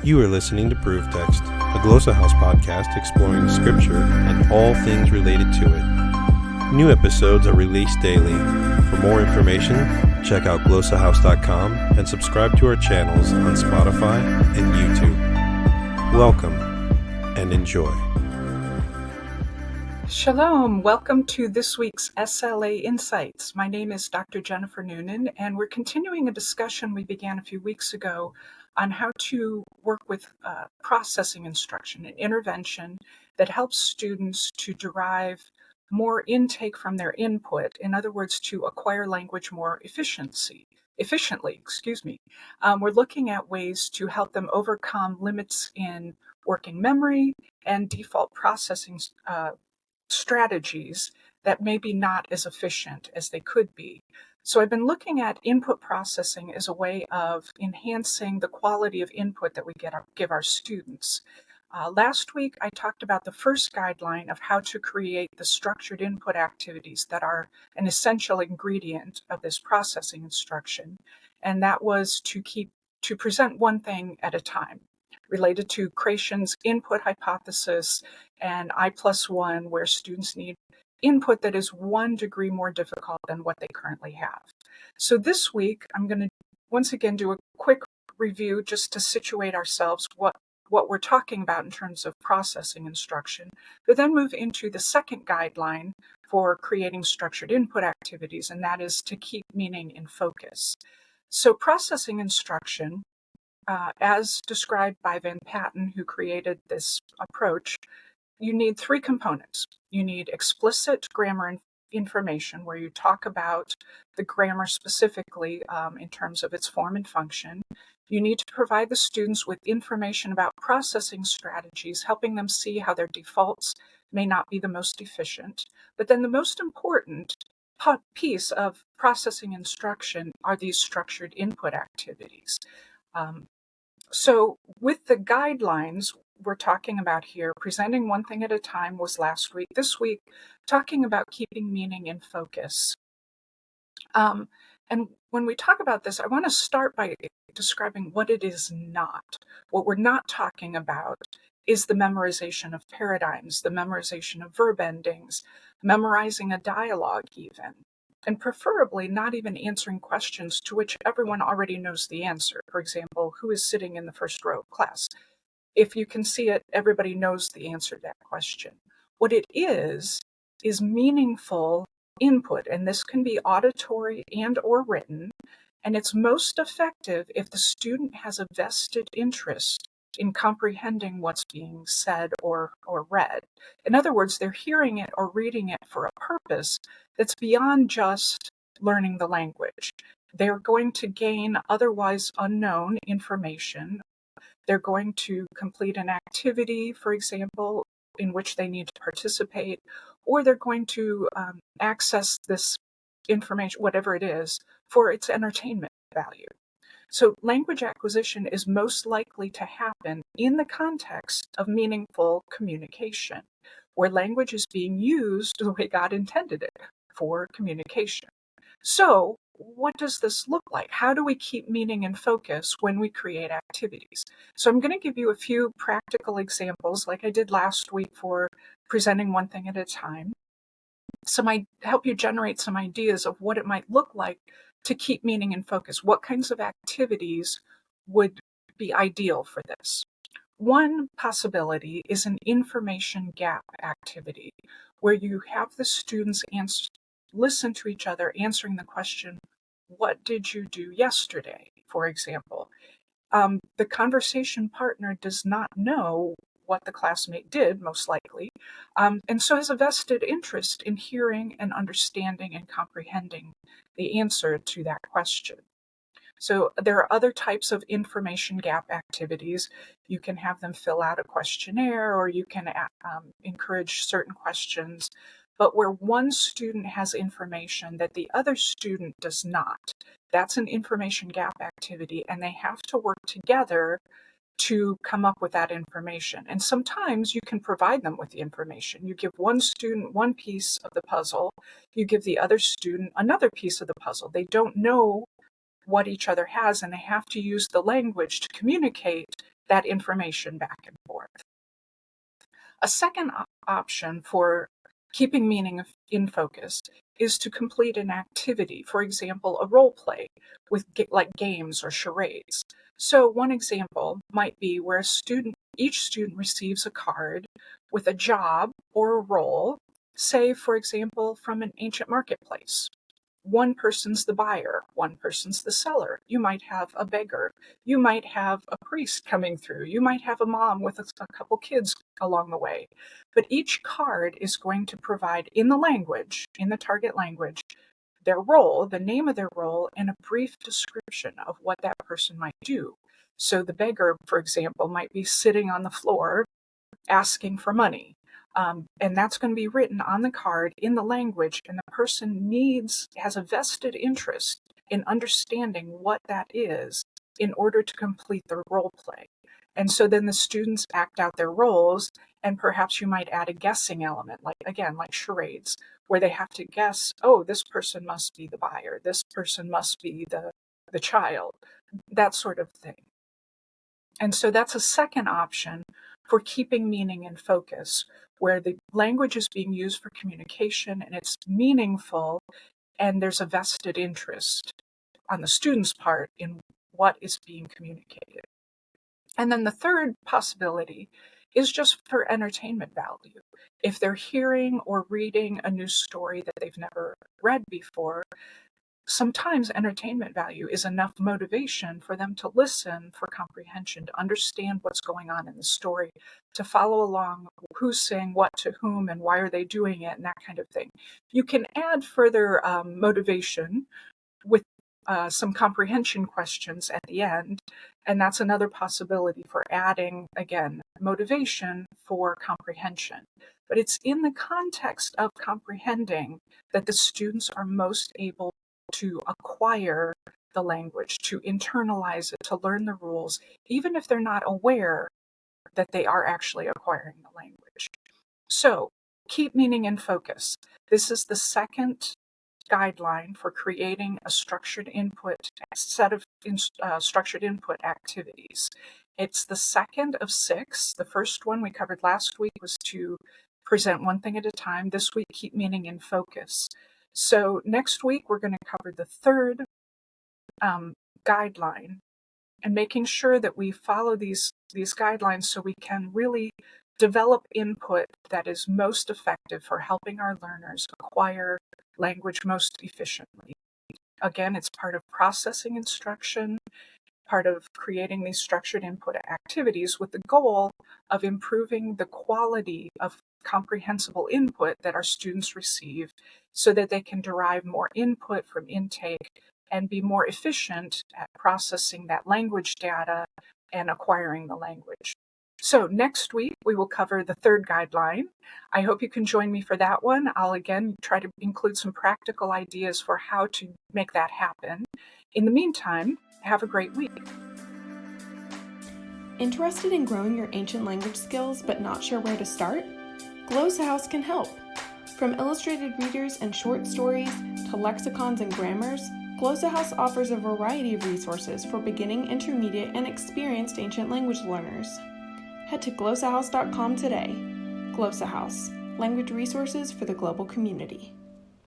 You are listening to Proof Text, a Glossa House podcast exploring Scripture and all things related to it. New episodes are released daily. For more information, check out glossahouse.com and subscribe to our channels on Spotify and YouTube. Welcome and enjoy. Shalom, welcome to this week's SLA Insights. My name is Dr. Jennifer Noonan, and we're continuing a discussion we began a few weeks ago on how to work with processing instruction, an intervention that helps students to derive more intake from their input. In other words, to acquire language more efficiently. We're looking at ways to help them overcome limits in working memory and default processing strategies that may be not as efficient as they could be. So I've been looking at input processing as a way of enhancing the quality of input that we give our students. Last week, I talked about the first guideline of how to create the structured input activities that are an essential ingredient of this processing instruction, and that was to present one thing at a time, related to Creation's input hypothesis and I+1, where students need input that is 1 degree more difficult than what they currently have. So this week, I'm going to once again do a quick review just to situate ourselves what we're talking about in terms of processing instruction, but then move into the second guideline for creating structured input activities, and that is to keep meaning in focus. So processing instruction, as described by Van Patten, who created this approach, you need 3 components. You need explicit grammar information, where you talk about the grammar specifically in terms of its form and function. You need to provide the students with information about processing strategies, helping them see how their defaults may not be the most efficient. But then the most important piece of processing instruction are these structured input activities. So with the guidelines we're talking about here, presenting one thing at a time was last week. This week, talking about keeping meaning in focus. And when we talk about this, I want to start by describing what it is not. What we're not talking about is the memorization of paradigms, the memorization of verb endings, memorizing a dialogue even, and preferably not even answering questions to which everyone already knows the answer. For example, who is sitting in the first row of class? If you can see it, everybody knows the answer to that question. What it is meaningful input, and this can be auditory and or written, and it's most effective if the student has a vested interest in comprehending what's being said or read. In other words, they're hearing it or reading it for a purpose that's beyond just learning the language. They're going to gain otherwise unknown information. They're going to complete an activity, for example, in which they need to participate, or they're going to access this information, whatever it is, for its entertainment value. So language acquisition is most likely to happen in the context of meaningful communication, where language is being used the way God intended it, for communication. So what does this look like? How do we keep meaning in focus when we create activities? So I'm going to give you a few practical examples, like I did last week for presenting one thing at a time. Help you generate some ideas of what it might look like to keep meaning in focus. What kinds of activities would be ideal for this? One possibility is an information gap activity, where you have the students listen to each other answering the question, what did you do yesterday, for example? The conversation partner does not know what the classmate did, most likely, and so has a vested interest in hearing and understanding and comprehending the answer to that question. So there are other types of information gap activities. You can have them fill out a questionnaire, or you can encourage certain questions, but where one student has information that the other student does not, that's an information gap activity, and they have to work together to come up with that information. And sometimes you can provide them with the information. You give one student one piece of the puzzle, you give the other student another piece of the puzzle. They don't know what each other has, and they have to use the language to communicate that information back and forth. A second option for keeping meaning in focus is to complete an activity, for example, a role play with like games or charades. So one example might be where each student receives a card with a job or a role, say, for example, from an ancient marketplace. One person's the buyer, one person's the seller. You might have a beggar. You might have a priest coming through. You might have a mom with a couple kids along the way. But each card is going to provide in the target language, their role, the name of their role, and a brief description of what that person might do. So the beggar, for example, might be sitting on the floor asking for money. And that's going to be written on the card in the language, and the person has a vested interest in understanding what that is in order to complete their role play. And so then the students act out their roles, and perhaps you might add a guessing element, like charades, where they have to guess, oh, this person must be the buyer, this person must be the child, that sort of thing. And so that's a second option for keeping meaning in focus, where the language is being used for communication and it's meaningful, and there's a vested interest on the student's part in what is being communicated. And then the third possibility is just for entertainment value. If they're hearing or reading a new story that they've never read before, sometimes entertainment value is enough motivation for them to listen for comprehension, to understand what's going on in the story, to follow along who's saying what to whom and why are they doing it, and that kind of thing. You can add further motivation with some comprehension questions at the end, and that's another possibility for adding, again, motivation for comprehension. But it's in the context of comprehending that the students are most able to acquire the language, to internalize it, to learn the rules, even if they're not aware that they are actually acquiring the language. So, keep meaning in focus. This is the second guideline for creating a set of structured input activities. It's the second of 6. The first one we covered last week was to present one thing at a time. This week, keep meaning in focus. So next week, we're going to cover the third guideline, and making sure that we follow these guidelines so we can really develop input that is most effective for helping our learners acquire language most efficiently. Again, it's part of processing instruction, part of creating these structured input activities with the goal of improving the quality of comprehensible input that our students receive so that they can derive more input from intake and be more efficient at processing that language data and acquiring the language. So next week, we will cover the third guideline. I hope you can join me for that one. I'll again try to include some practical ideas for how to make that happen. In the meantime, have a great week. Interested in growing your ancient language skills but not sure where to start? Glossa House can help. From illustrated readers and short stories to lexicons and grammars, Glossa House offers a variety of resources for beginning, intermediate, and experienced ancient language learners. Head to glossahouse.com today. Glossa House, language resources for the global community.